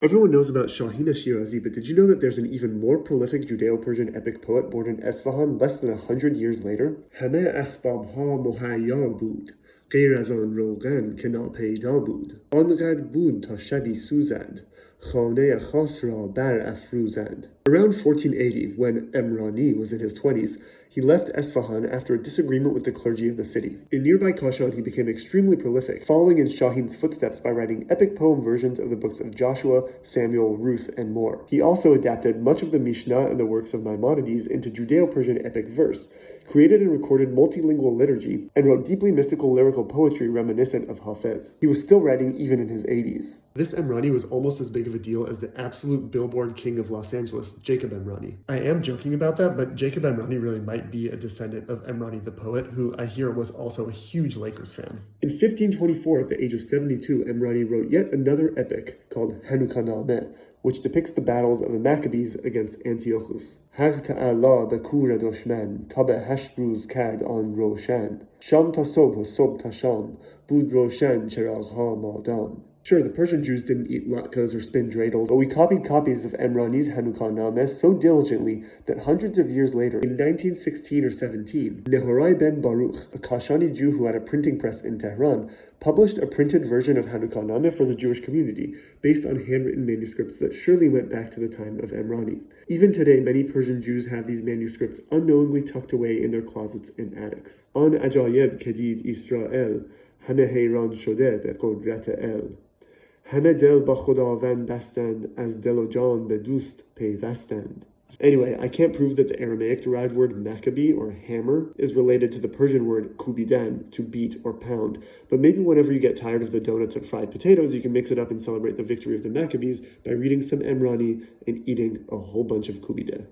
Everyone knows about Shāhin-e Shirāzi, but did you know that there's an even more prolific Judeo-Persian epic poet born in Esfahan less than 100 years later? همه اسبابها مهیا بود غیر از آن روغن که ناپیدا بود آنقدر بود تا شبی سوزند خانه خاص را بر افروزند. Around 1480, when Emrāni was in his 20s, he left Esfahan after a disagreement with the clergy of the city. In nearby Kashan, he became extremely prolific, following in Shāhin's footsteps by writing epic poem versions of the books of Joshua, Samuel, Ruth, and more. He also adapted much of the Mishnah and the works of Maimonides into Judeo-Persian epic verse, created and recorded multilingual liturgy, and wrote deeply mystical lyrical poetry reminiscent of Hafez. He was still writing even in his 80s. This Emrāni was almost as big of a deal as the absolute Billboard king of Los Angeles, Jacob Emrāni. I am joking about that, but Jacob Emrāni really might be a descendant of Emrāni the poet, who I hear was also a huge Lakers fan. In 1524, at the age of 72, Emrāni wrote yet another epic called Hanukkah, which depicts the battles of the Maccabees against Antiochus. Haq ta'ala bekur doshman, tabe hashbruz kard on roshan. Sham ta sobh sob ta sham, bud roshan cheragha madam. Sure, the Persian Jews didn't eat latkes or spin dreidels, but we copied copies of Emrāni's Hanukkah so diligently that hundreds of years later, in 1916 or 17, Nehorai ben Baruch, a Kashani Jew who had a printing press in Tehran, published a printed version of Hanukkah for the Jewish community, based on handwritten manuscripts that surely went back to the time of Emrāni. Even today, many Persian Jews have these manuscripts unknowingly tucked away in their closets and attics. An ajayeb kedid Israel, hame heyran shode be qudrat el. همه دل با خداوند بستند از دل و جان به دوست پیوستند. Anyway, I can't prove that the Aramaic-derived word Maccabee, or hammer, is related to the Persian word kubidan, to beat or pound, but maybe whenever you get tired of the donuts and fried potatoes, you can mix it up and celebrate the victory of the Maccabees by reading some Emrāni and eating a whole bunch of kubideh.